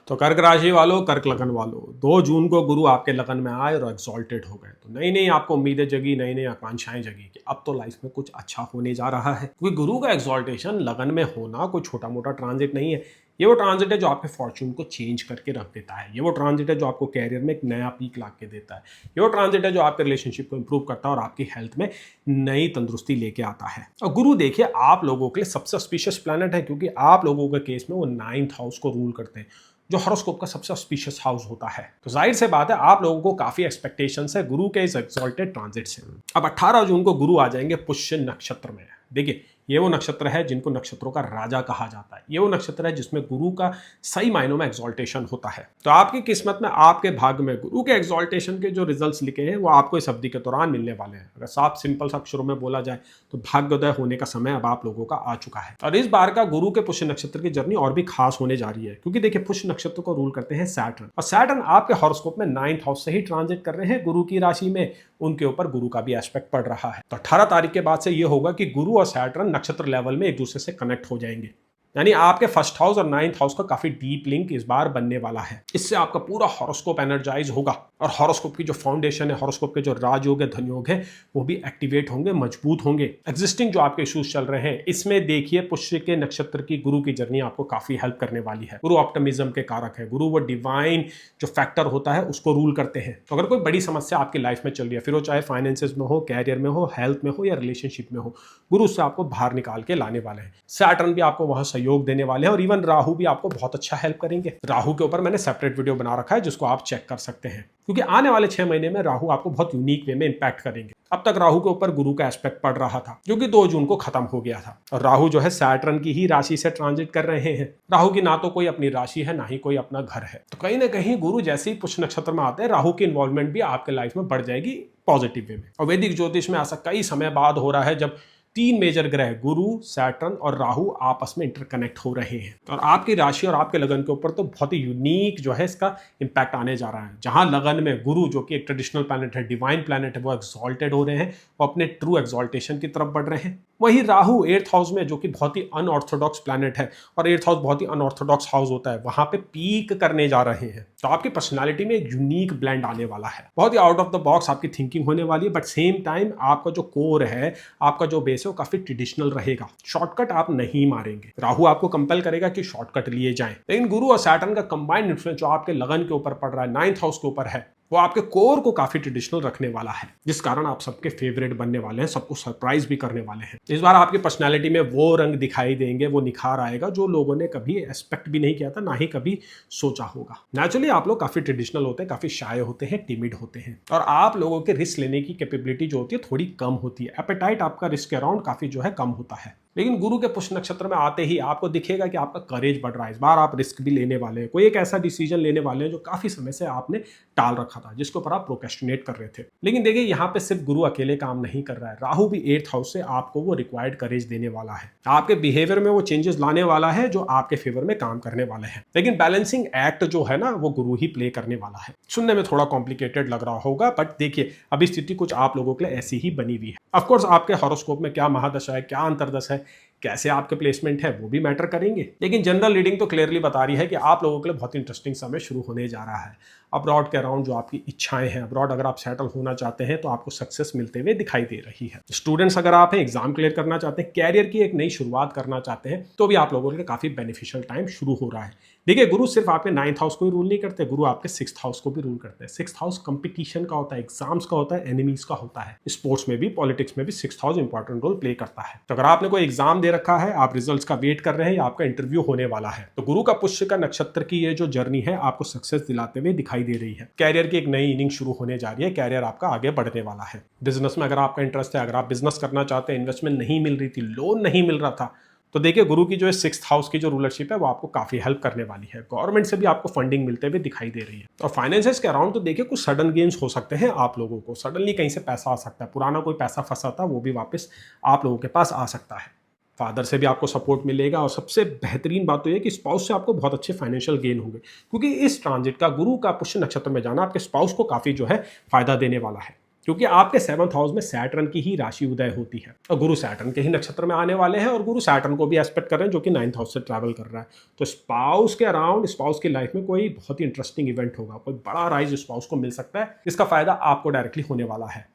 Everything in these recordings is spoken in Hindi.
तो कर्क राशि वालों, कर्क लगन वालों, 2 जून को गुरु आपके लगन में आए और एक्सॉल्टेड हो गए। तो नई नई आपको उम्मीदें जगी, नई नई आकांक्षाएं जगी कि अब तो लाइफ में कुछ अच्छा होने जा रहा है। क्योंकि गुरु का एक्सॉल्टेशन लगन में होना कोई छोटा मोटा ट्रांजिट नहीं है। ये वो ट्रांजिट है जो आपके फॉर्च्यून को चेंज करके रख देता है। ये वो ट्रांजिट है जो आपको कैरियर में एक नया पीक ला के देता है। ये वो ट्रांजिट है जो आपके रिलेशनशिप को इंप्रूव करता है और आपकी हेल्थ में नई तंदुरुस्ती लेके आता है। और गुरु देखिए आप लोगों के लिए सबसे ऑस्पिशियस प्लैनेट है, क्योंकि आप लोगों के केस में वो 9th हाउस को रूल करते हैं, जो हॉरोस्कोप का सबसे ऑस्पिशियस हाउस होता है। तो जाहिर से बात है आप लोगों को काफी एक्सपेक्टेशंस है गुरु के इस एक्सॉल्टेड ट्रांजिट से। अब 18 जून को गुरु आ जाएंगे पुष्य नक्षत्र में। देखिए ये वो नक्षत्र है जिनको नक्षत्रों का राजा कहा जाता है। ये वो नक्षत्र है जिसमें गुरु का सही मायनों में एक्सॉल्टेशन होता है। तो आपकी किस्मत में, आपके भाग्य में गुरु के एक्सॉल्टेशन के जो रिजल्ट्स लिखे हैं वो आपको इस अवधि के दौरान मिलने वाले हैं। अगर साफ सिंपल सा अक्षरों में बोला जाए तो भाग्योदय होने का समय अब आप लोगों का आ चुका है। और इस बार का गुरु के पुष्य नक्षत्र की जर्नी और भी खास होने जा रही है, क्योंकि देखिए पुष्य नक्षत्र को रूल करते हैं सैटर्न, और सैटर्न आपके हॉरोस्कोप में 9th हाउस से ही ट्रांजिट कर रहे हैं गुरु की राशि में। उनके ऊपर गुरु का भी एस्पेक्ट पड़ रहा है। तो 18 तारीख के बाद से ये होगा कि गुरु और सैटर्न नक्षत्र लेवल में एक दूसरे से कनेक्ट हो जाएंगे। यानी आपके फर्स्ट हाउस और 9th हाउस का काफी डीप लिंक इस बार बनने वाला है। इससे आपका पूरा हॉरोस्कोप एनर्जाइज होगा और हॉरोस्कोप की जो फाउंडेशन है, हॉरोस्कोप के जो राजयोग है, धनयोग है, वो भी एक्टिवेट होंगे, मजबूत होंगे। एग्जिस्टिंग जो आपके इश्यूज चल रहे हैं इसमें देखिए पुष्य के नक्षत्र की गुरु की जर्नी आपको काफी हेल्प करने वाली है। गुरु ऑप्टिमिज्म के कारक है। गुरु वो डिवाइन जो फैक्टर होता है उसको रूल करते हैं। तो अगर कोई बड़ी समस्या आपकी लाइफ में चल रही है, फिर वो चाहे फाइनेंसेस में हो, कैरियर में हो, हेल्थ में हो या रिलेशनशिप में हो, गुरु उससे आपको बाहर निकाल के लाने वाले हैं। सैटर्न भी आपको वहां योग देने वाले हैं और इवन राहु भी आपको बहुत अच्छा हेल्प करेंगे। राहु के ऊपर मैंने सेपरेट वीडियो बना रखा है जिसको आप चेक कर सकते हैं, क्योंकि आने वाले 6 महीने में राहु आपको बहुत यूनिक वे में इंपैक्ट करेंगे। अब तक राहु के ऊपर गुरु का एस्पेक्ट पड़ रहा था जो कि 2 जून को खत्म हो गया था, और राहु जो है सैटर्न की ही राशि से ट्रांजिट कर रहे हैं। राहु की ना तो कोई अपनी राशि है, ना ही कोई अपना घर है। तो कहीं ना कहीं गुरु जैसे ही पुष्य नक्षत्र में आते हैं, राहु की इन्वॉल्वमेंट भी आपके लाइफ में बढ़ जाएगी पॉजिटिव वे में। और वैदिक ज्योतिष में ऐसा कई समय बाद हो रहा है जब 3 मेजर ग्रह गुरु, सैटर्न और राहु आपस में इंटरकनेक्ट हो रहे हैं। और आपकी राशि और आपके लगन के ऊपर तो बहुत ही यूनिक जो है इसका इंपैक्ट आने जा रहा है। जहां लगन में गुरु जो कि एक ट्रेडिशनल प्लैनेट है, डिवाइन प्लैनेट है, वो एक्सॉल्टेड हो रहे हैं, वो अपने ट्रू एक्सॉल्टेशन की तरफ बढ़ रहे हैं। वही राहु 8th हाउस में, जो कि बहुत ही अनऑर्थोडॉक्स प्लैनेट है, और 8th हाउस बहुत ही अनऑर्थोडॉक्स हाउस होता है, वहां पे पीक करने जा रहे हैं। तो आपकी पर्सनालिटी में एक यूनिक ब्लेंड आने वाला है। बहुत ही आउट ऑफ द बॉक्स आपकी थिंकिंग होने वाली है, बट सेम टाइम आपका जो कोर है, आपका जो बेस है, वो काफी ट्रेडिशनल रहेगा। शॉर्टकट आप नहीं मारेंगे। राहु आपको कंपेल करेगा कि शॉर्टकट लिए जाएं, लेकिन गुरु और सैटर्न का कंबाइंड इन्फ्लुएंस जो आपके लगन के ऊपर पड़ रहा है, 9th हाउस के ऊपर है, वो आपके कोर को काफी ट्रेडिशनल रखने वाला है, जिस कारण आप सबके फेवरेट बनने वाले हैं, सबको सरप्राइज भी करने वाले हैं। इस बार आपकी पर्सनालिटी में वो रंग दिखाई देंगे, वो निखार आएगा जो लोगों ने कभी एक्सपेक्ट भी नहीं किया था, ना ही कभी सोचा होगा। नेचुरली आप लोग काफी ट्रेडिशनल होते हैं, काफी शाय होते हैं, टिमिड होते हैं, और आप लोगों के रिस्क लेने की कैपेबिलिटी जो होती है थोड़ी कम होती है। एपेटाइट आपका रिस्क अराउंड काफी जो है कम होता है। लेकिन गुरु के पुष्य नक्षत्र में आते ही आपको दिखेगा कि आपका करेज बढ़ रहा है। इस बार आप रिस्क भी लेने वाले हैं, कोई एक ऐसा डिसीजन लेने वाले हैं जो काफी समय से आपने टाल रखा था, जिसके ऊपर आप प्रोक्रेस्टिनेट कर रहे थे। लेकिन देखिए यहाँ पे सिर्फ गुरु अकेले काम नहीं कर रहा है, राहु भी 8th हाउस से आपको वो रिक्वायर्ड करेज देने वाला है। आपके बिहेवियर में वो चेंजेस लाने वाला है जो आपके फेवर में काम करने वाले हैं। लेकिन बैलेंसिंग एक्ट जो है ना, वो गुरु ही प्ले करने वाला है। सुनने में थोड़ा कॉम्प्लिकेटेड लग रहा होगा, बट देखिए अभी स्थिति कुछ आप लोगों के लिए ऐसी ही बनी हुई है। ऑफकोर्स आपके हॉरोस्कोप में क्या महादशा है, क्या अंतरदशा है, कैसे आपके प्लेसमेंट है, वो भी मैटर करेंगे। लेकिन जनरल रीडिंग तो क्लियरली बता रही है कि आप लोगों के लिए बहुत इंटरेस्टिंग समय शुरू होने जा रहा है। अब्रॉड के अराउंड जो आपकी इच्छाएं हैं, अब्रॉड अगर आप सेटल होना चाहते हैं तो आपको सक्सेस मिलते हुए दिखाई दे रही है। स्टूडेंट्स अगर आप एग्जाम क्लियर करना चाहते हैं, कैरियर की एक नई शुरुआत करना चाहते हैं, तो भी आप लोगों के लिए काफी बेनिफिशियल टाइम शुरू हो रहा है। देखिए गुरु सिर्फ आपके 9th हाउस को ही रूल नहीं करते, गुरु आपके 6th हाउस को भी रूल करते हैं। 6th हाउस कंपटीशन का होता है, एग्जाम्स का होता है, एनिमीज का होता है। स्पोर्ट्स में भी, पॉलिटिक्स में भी 6th house important role play करता है। तो अगर आपने कोई एग्जाम दे रखा है, आप रिजल्ट्स का वेट कर रहे हैं या आपका इंटरव्यू होने वाला है, तो गुरु का पुष्य का नक्षत्र की ये जो जर्नी है आपको सक्सेस दिलाते हुए दिखाई दे रही है। कैरियर की एक नई इनिंग शुरू होने जा रही है, कैरियर आपका आगे बढ़ने वाला है। बिजनेस में अगर आपका इंटरेस्ट है, अगर आप बिजनेस करना चाहते हैं, इन्वेस्टमेंट नहीं मिल रही थी, लोन नहीं मिल रहा था, तो देखिए गुरु की जो 6th हाउस की जो रूलरशिप है वो आपको काफी हेल्प करने वाली है। गवर्नमेंट से भी आपको फंडिंग मिलते हुए दिखाई दे रही है। और फाइनेंसेस के अराउंड तो देखिए कुछ सडन गेन्स हो सकते हैं, आप लोगों को सडनली कहीं से पैसा आ सकता है, पुराना कोई पैसा फंसा था वो भी वापस आप लोगों के पास आ सकता है। फादर से भी आपको सपोर्ट मिलेगा, और सबसे बेहतरीन बात तो ये कि स्पाउस से आपको बहुत अच्छे फाइनेंशियल गेन होंगे, क्योंकि इस ट्रांजिट का, गुरु का पुष्य नक्षत्र में जाना आपके स्पाउस को काफी जो है फायदा देने वाला है। क्योंकि आपके 7th हाउस में सैटर्न की ही राशि उदय होती है और गुरु सैटर्न के ही नक्षत्र में आने वाले हैं और गुरु सैटर्न को भी एस्पेक्ट कर रहे हैं जो कि 9th हाउस से ट्रैवल कर रहा है। तो स्पाउस के अराउंड स्पाउस की लाइफ में कोई बहुत ही इंटरेस्टिंग इवेंट होगा, कोई बड़ा राइज स्पाउस को मिल सकता है, इसका फायदा आपको डायरेक्टली होने वाला है।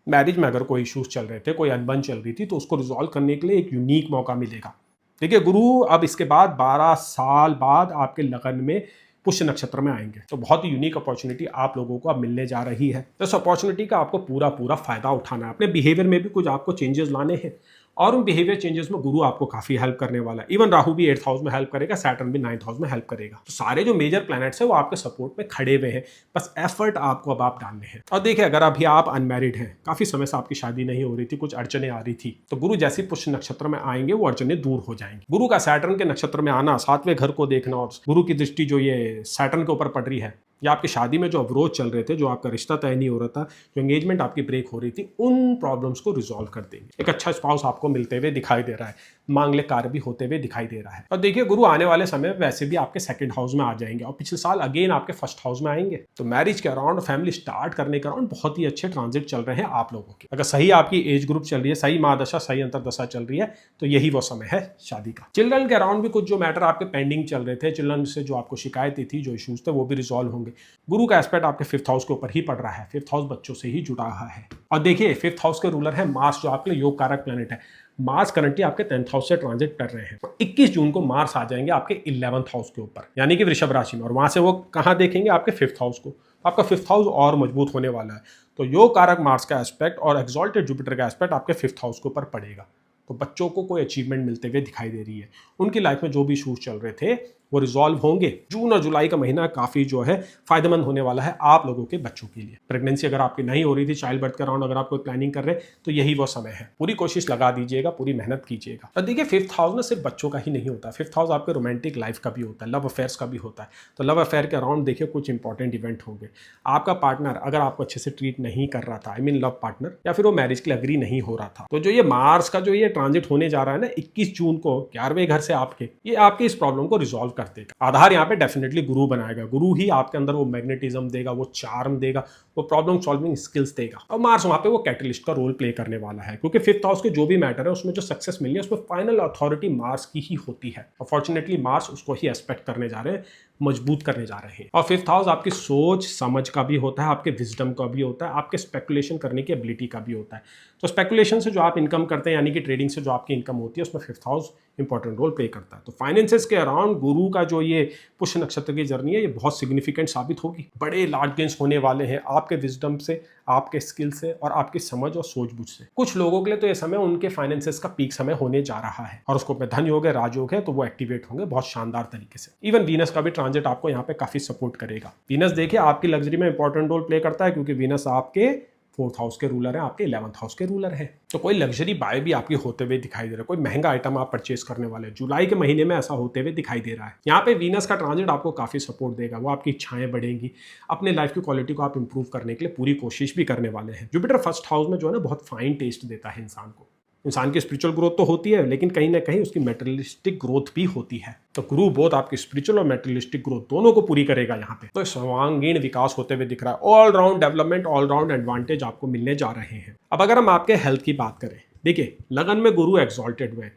मैरिज में अगर कोई इश्यूज चल रहे थे, कोई अनबन चल रही थी, तो उसको रिजॉल्व करने के लिए एक यूनिक मौका मिलेगा। देखिए गुरु अब इसके बाद 12 साल बाद आपके लगन में पुष्य नक्षत्र में आएंगे, तो बहुत ही यूनिक अपॉर्चुनिटी आप लोगों को अब मिलने जा रही है। तो इस अपॉर्चुनिटी का आपको पूरा फायदा उठाना है। अपने बिहेवियर में भी कुछ आपको चेंजेस लाने हैं और उन बिहेवियर चेंजेस में गुरु आपको काफी हेल्प करने वाला है। इवन राहु भी 8th हाउस में हेल्प करेगा, सैटर्न भी 9th हाउस में हेल्प करेगा। तो सारे जो मेजर प्लैनेट्स है वो आपके सपोर्ट में खड़े हुए हैं, बस एफर्ट आपको अब आप डालने हैं। और देखिए अगर अभी आप अनमैरिड हैं, काफी समय से आपकी शादी नहीं हो रही थी, कुछ अड़चने आ रही थी, तो गुरु जैसे पुष्य नक्षत्र में आएंगे वो अड़चने दूर हो जाएंगी। गुरु का सैटर्न के नक्षत्र में आना, 7वें घर को देखना और गुरु की दृष्टि जो ये सैटर्न के ऊपर पड़ रही है, या आपकी शादी में जो अवरोध चल रहे थे, जो आपका रिश्ता तय नहीं हो रहा था, जो एंगेजमेंट आपकी ब्रेक हो रही थी, उन प्रॉब्लम्स को रिजॉल्व कर देंगे। एक अच्छा स्पाउस आपको मिलते हुए दिखाई दे रहा है, मांगलिक कार्य भी होते हुए दिखाई दे रहा है। और देखिए गुरु आने वाले समय में वैसे भी आपके 2nd हाउस में आ जाएंगे और पिछले साल अगेन आपके 1st हाउस में आएंगे। तो मैरिज के अराउंड, फैमिली स्टार्ट करने के अराउंड बहुत ही अच्छे ट्रांजिट चल रहे हैं आप लोगों के। अगर सही आपकी एज ग्रुप चल रही है, सही महादशा, सही अंतरदशा चल रही है, तो यही वो समय है शादी का। चिल्ड्रन के अराउंड भी कुछ जो मैटर आपके पेंडिंग चल रहे थे, चिल्ड्रन से जो आपको शिकायतें थी, जो इश्यूज थे, वो भी रिजॉल्व होंगे। गुरु का एस्पेक्ट आपके 5th हाउस के ऊपर ही पड़ रहा है, 5th हाउस बच्चों से ही जुड़ा रहा है। और देखिए 5th हाउस के रूलर है मार्स, जो आपके लिए योग कारक प्लैनेट है। मार्स करंटली आपके 10th हाउस से ट्रांजिट कर रहे हैं। 21 जून को मार्स आ जाएंगे आपके 11th हाउस के ऊपर, यानी कि वृषभ राशि में, और वहां से वो कहां देखेंगे? आपके 5th हाउस को। आपका 5th हाउस और मजबूत होने वाला है। तो योग कारक मार्स का एस्पेक्ट और एक्सॉल्टेड जुपिटर का एस्पेक्ट आपके 5th हाउस के ऊपर पड़ेगा। तो बच्चों को कोई अचीवमेंट मिलते हुए दिखाई दे रही है, उनकी लाइफ में जो भी इशूज चल रहे थे वो रिजॉल्व होंगे। जून और जुलाई का महीना काफी जो है फायदेमंद होने वाला है आप लोगों के बच्चों के लिए। प्रेगनेंसी अगर आपकी नहीं हो रही थी, चाइल्ड बर्थ के अराउंड अगर आप कोई प्लानिंग कर रहे हैं, तो यही वो समय है। पूरी कोशिश लगा दीजिएगा, पूरी मेहनत कीजिएगा। और देखिए 5th हाउस में सिर्फ बच्चों का ही नहीं होता, 5th हाउस आपके रोमांटिक लाइफ का भी होता है, लव अफेयर्स का भी होता है। तो लव अफेयर के अराउंड देखिए कुछ इंपॉर्टेंट इवेंट होंगे। आपका पार्टनर अगर आपको अच्छे से ट्रीट नहीं कर रहा था, आई मीन लव पार्टनर, या फिर वो मैरिज के लिए अग्री नहीं हो रहा था, तो जो ये मार्स का जो ये ट्रांजिट होने जा रहा है ना 21 जून को 11वें घर से आपके, ये आपके इस प्रॉब्लम को रिजॉल्व कर देगा। आधार यहाँ पे डेफिनेटली गुरु बनाएगा। गुरु ही आपके अंदर वो मैग्नेटिज्म देगा, वो चार्म देगा, वो प्रॉब्लम सॉल्विंग स्किल्स देगा। और मार्स वहाँ पे वो कैटलिस्ट का रोल प्ले करने वाला है, क्योंकि 5th हाउस के जो भी मैटर है उसमें जो सक्सेस मिली है उसमें फाइनल अथॉरिटी मार्स की ही होती है। अनफॉर्चुनेटली मार्स उसको ही एस्पेक्ट करने जा रहे हैं, मजबूत करने जा रहे हैं। और 5th हाउस आपकी सोच समझ का भी होता है, आपके विजडम का भी होता है, आपके स्पेकुलेशन करने की एबिलिटी का भी होता है। तो स्पेकुलेशन से जो आप इनकम करते हैं, यानी कि ट्रेडिंग से जो आपकी इनकम होती है, उसमें 5th house important role play करता है। तो फाइनेंसेस के अराउंड गुरु का जो ये पुष्य नक्षत्र की जर्नी है, ये बहुत सिग्निफिकेंट साबित होगी। बड़े लार्ज गेन्स होने वाले हैं आपके विजडम से, आपके स्किल से और आपकी समझ और सूझबूझ से। कुछ लोगों के लिए तो ये समय उनके फाइनेंसेस का पीक समय होने जा रहा है, और उसको धन योग है, राजयोग है, तो वो एक्टिवेट होंगे बहुत शानदार तरीके से। इवन वीनस का भी ट्रांजिट आपको यहाँ पे काफी सपोर्ट करेगा। वीनस देखिए आपकी लग्जरी में इंपॉर्टेंट रोल प्ले करता है, क्योंकि वीनस आपके 4th हाउस के रूलर है, आपके 11th हाउस के रूलर है। तो कोई लग्जरी बाय भी आपकी होते हुए दिखाई दे रहा है, कोई महंगा आइटम आप परचेस करने वाले जुलाई के महीने में ऐसा होते हुए दिखाई दे रहा है। यहाँ पे वीनस का ट्रांजिट आपको काफी सपोर्ट देगा, वो आपकी इच्छाएं बढ़ेंगी, अपने लाइफ की क्वालिटी को आप इंप्रूव करने के लिए पूरी कोशिश भी करने वाले हैं। जुपिटर 1st हाउस में जो है ना बहुत फाइन टेस्ट देता है इंसान को। इंसान की स्पिरिचुअल ग्रोथ तो होती है, लेकिन कहीं ना कहीं उसकी मेटेरियलिस्टिक ग्रोथ भी होती है। तो गुरु बोथ आपकी स्पिरिचुअल और मेटेरियलिस्टिक ग्रोथ दोनों को पूरी करेगा यहाँ पे। तो सर्वांगीण विकास होते हुए दिख रहा है, all round development, all round advantage आपको मिलने जा रहे हैं। अब अगर हम आपके हेल्थ की बात करें, देखिए लगन में गुरु एक्सॉल्टेड हुए।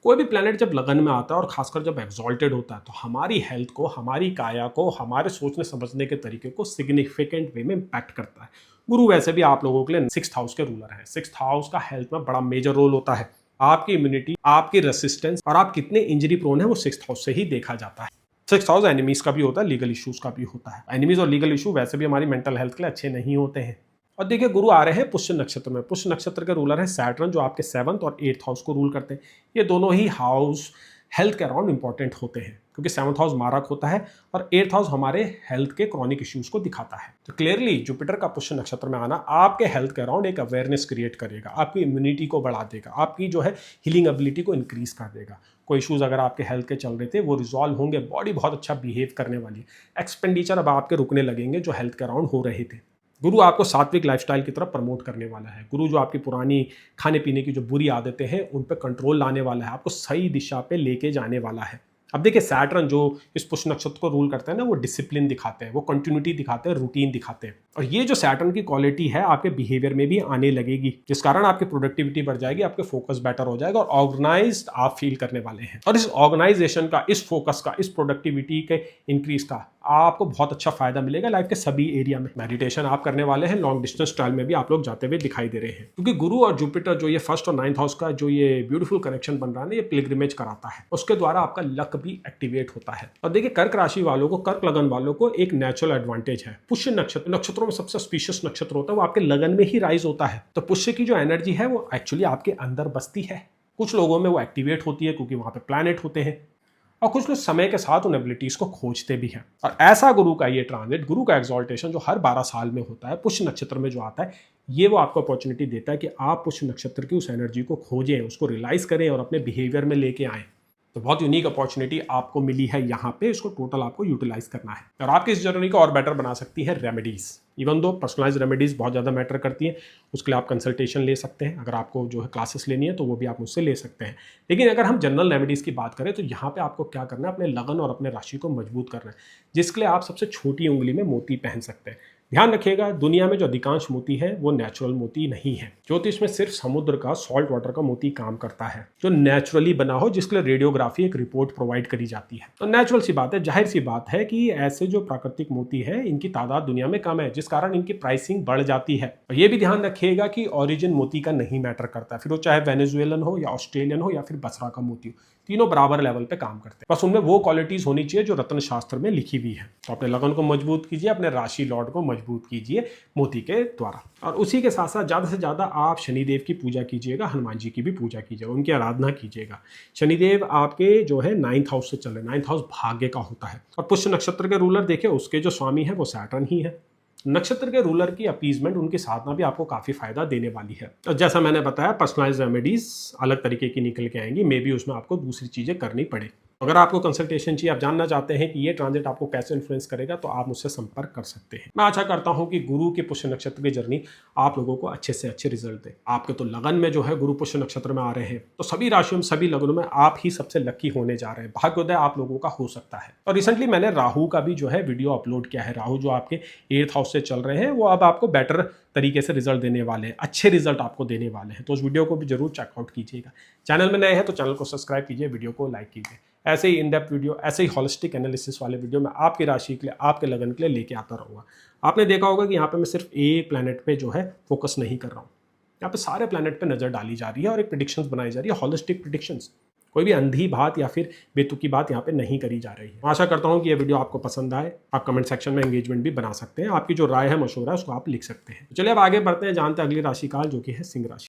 कोई भी प्लैनेट जब लगन में आता है और खासकर जब एक्सॉल्टेड होता है, तो हमारी हेल्थ को, हमारी काया को, हमारे सोचने समझने के तरीके को सिग्निफिकेंट वे में इम्पैक्ट करता है। गुरु वैसे भी आप लोगों के लिए 6th हाउस के रूलर है। 6th हाउस का हेल्थ में बड़ा मेजर रोल होता है। आपकी इम्यूनिटी, आपकी रेसिस्टेंस और आप कितने इंजरी प्रोन है, वो 6th हाउस से ही देखा जाता है। 6th हाउस एनिमीज का भी होता है, लीगल इश्यूज का भी होता है। एनिमीज और लीगल इशू वैसे भी हमारी मेंटल हेल्थ के लिए अच्छे नहीं होते हैं। और देखिए गुरु आ रहे हैं पुष्य नक्षत्र में। पुष्य नक्षत्र के रूलर है सैटर्न, जो आपके 7th और 8th हाउस को रूल करते हैं। ये दोनों ही हाउस हेल्थ के अराउंड इंपॉर्टेंट होते हैं, क्योंकि 7th हाउस मारक होता है और 8th हाउस हमारे हेल्थ के क्रॉनिक इश्यूज को दिखाता है। तो क्लियरली जुपिटर का पुष्य नक्षत्र में आना आपके हेल्थ के अराउंड एक अवेयरनेस क्रिएट करेगा, आपकी इम्यूनिटी को बढ़ा देगा, आपकी जो है हीलिंग एबिलिटी को इंक्रीज कर देगा। कोई इश्यूज अगर आपके हेल्थ के चल रहे थे वो रिजॉल्व होंगे, बॉडी बहुत अच्छा बिहेव करने वाली है, एक्सपेंडिचर अब आपके रुकने लगेंगे जो हेल्थ के अराउंड हो रहे थे। गुरु आपको सात्विक लाइफस्टाइल की तरफ प्रमोट करने वाला है। गुरु जो आपकी पुरानी खाने पीने की जो बुरी आदतें हैं उन पर कंट्रोल लाने वाला है, आपको सही दिशा पे लेके जाने वाला है। अब देखिए सैटर्न जो इस पुष्य नक्षत्र को रूल करते हैं ना, वो डिसिप्लिन दिखाते हैं, वो कंटिन्यूटी दिखाते हैं, रूटीन दिखाते हैं। और ये जो सैटर्न की क्वालिटी है आपके बिहेवियर में भी आने लगेगी, जिस कारण आपकी प्रोडक्टिविटी बढ़ जाएगी, आपके फोकस बेटर हो जाएगा और ऑर्गेनाइज्ड आप फील करने वाले हैं। और इस ऑर्गेनाइजेशन का, इस फोकस का, इस प्रोडक्टिविटी के इंक्रीज का आपको बहुत अच्छा फायदा मिलेगा लाइफ के सभी एरिया में। मेडिटेशन आप करने वाले हैं, लॉन्ग डिस्टेंस ट्रायल में भी आप लोग जाते हुए दिखाई दे रहे हैं, क्योंकि गुरु और जुपिटर जो ये फर्स्ट और 9th हाउस का जो ये ब्यूटीफुल कनेक्शन बन रहा है ना, ये पिलग्रिमेज कराता है, उसके द्वारा आपका लक भी एक्टिवेट होता है। और देखिए कर्क राशि वालों को, कर्क लगन वालों को एक नेचुरल एडवांटेज है। पुष्य नक्षत्रों में सबसे स्पीशियस नक्षत्र होता है, वो आपके लगन में ही राइज होता है। तो पुष्य की जो एनर्जी है वो एक्चुअली आपके अंदर बसती है। कुछ लोगों में वो एक्टिवेट होती है क्योंकि वहां पे प्लैनेट होते हैं, और कुछ लोग समय के साथ उन एबिलिटीज को खोजते भी हैं। और ऐसा गुरु का ये ट्रांजिट, गुरु का एक्सॉल्टेशन जो हर 12 साल में होता है, पुष्य नक्षत्र में जो आता है, ये वो आपको अपॉर्चुनिटी देता है कि आप पुष्य नक्षत्र की उस एनर्जी को खोजें, उसको रियलाइज करें और अपने बिहेवियर में लेके आएँ। तो बहुत यूनिक अपॉर्चुनिटी आपको मिली है यहाँ पे, इसको टोटल आपको यूटिलाइज करना है। और आपकी इस जर्नी को और बेटर बना सकती है remedies. Even though personalize remedies बहुत ज़्यादा मैटर करती हैं, उसके लिए आप कंसल्टेशन ले सकते हैं। अगर आपको जो है क्लासेस लेनी है तो वो भी आप मुझसे ले सकते हैं। लेकिन अगर हम जनरल रेमेडीज़ की बात करें तो यहाँ पे आपको क्या करना है, अपने लगन और अपने राशि को मजबूत करना है, जिसके लिए आप सबसे छोटी उंगली में मोती पहन सकते हैं। ध्यान रखिएगा, दुनिया में जो अधिकांश मोती है वो नेचुरल मोती नहीं है। ज्योतिष में सिर्फ समुद्र का, सॉल्ट वाटर का मोती काम करता है, जो नेचुरली बना हो, जिसके लिए रेडियोग्राफी एक रिपोर्ट प्रोवाइड करी जाती है। तो नेचुरल सी बात है, जाहिर सी बात है कि ऐसे जो प्राकृतिक मोती है इनकी तादाद दुनिया में कम है, जिस कारण इनकी प्राइसिंग बढ़ जाती है। और ये भी ध्यान रखिएगा कि ओरिजिन मोती का नहीं मैटर करता, फिर वो चाहे वेनेजुएलन हो या ऑस्ट्रेलियन हो या फिर बसरा का मोती हो, तीनों बराबर लेवल पे काम करते हैं। बस उनमें वो क्वालिटीज होनी चाहिए जो रत्न शास्त्र में लिखी हुई है। तो अपने लगन को मजबूत कीजिए, अपने राशि लॉर्ड को मजबूत कीजिए मोती के द्वारा। और उसी के साथ साथ ज़्यादा से ज़्यादा आप शनिदेव की पूजा कीजिएगा, हनुमान जी की भी पूजा कीजिएगा, उनकी आराधना कीजिएगा। शनिदेव आपके जो है 9th हाउस से चल रहे, 9th हाउस भाग्य का होता है। और पुष्य नक्षत्र के रूलर देखिए, उसके जो स्वामी है वो सैटर्न ही है। नक्षत्र के रूलर की अपीजमेंट, उनकी साधना भी आपको काफ़ी फायदा देने वाली है। और जैसा मैंने बताया, पर्सनलाइज रेमेडीज अलग तरीके की निकल के आएंगी, मे बी उसमें आपको दूसरी चीज़ें करनी पड़े। अगर आपको कंसल्टेशन चाहिए, आप जानना चाहते हैं कि ये ट्रांजिट आपको कैसे इन्फ्लुएंस करेगा, तो आप मुझसे संपर्क कर सकते हैं। मैं आशा करता हूं कि गुरु के पुष्य नक्षत्र की जर्नी आप लोगों को अच्छे से अच्छे रिजल्ट दे। आपके तो लगन में जो है गुरु पुष्य नक्षत्र में आ रहे हैं, तो सभी राशियों में, सभी लगनों में आप ही सबसे लकी होने जा रहे हैं। भाग्योदय आप लोगों का हो सकता है। और रिसेंटली मैंने राहु का भी जो है वीडियो अपलोड किया है। राहु जो आपके 8th हाउस से चल रहे हैं, वो अब आपको बेटर तरीके से रिजल्ट देने वाले हैं, अच्छे रिजल्ट आपको देने वाले हैं। तो उस वीडियो को भी जरूर चेकआउट कीजिएगा। चैनल में नए हैं तो चैनल को सब्सक्राइब कीजिए, वीडियो को लाइक कीजिए। ऐसे ही इन डेप्थ वीडियो, ऐसे ही हॉलिस्टिक एनालिसिस वाले वीडियो मैं आपकी राशि के लिए, आपके लगन के लिए लेके आता रहूँगा। आपने देखा होगा कि यहाँ पे मैं सिर्फ एक प्लैनेट पे जो है फोकस नहीं कर रहा हूँ, यहाँ पे सारे प्लैनेट पे नज़र डाली जा रही है और एक प्रिडिक्शंस बनाई जा रही है, हॉलिस्टिक प्रिडिक्शंस। कोई भी अंधी बात या फिर बेतुकी बात यहाँ पे नहीं करी जा रही है। आशा करता हूँ कि ये वीडियो आपको पसंद आए। आप कमेंट सेक्शन में एंगेजमेंट भी बना सकते हैं, आपकी जो राय है, मशवरा है, उसको आप लिख सकते हैं। चलिए अब आगे बढ़ते हैं, जानते हैं अगली राशि काल, जो कि है सिंह राशि।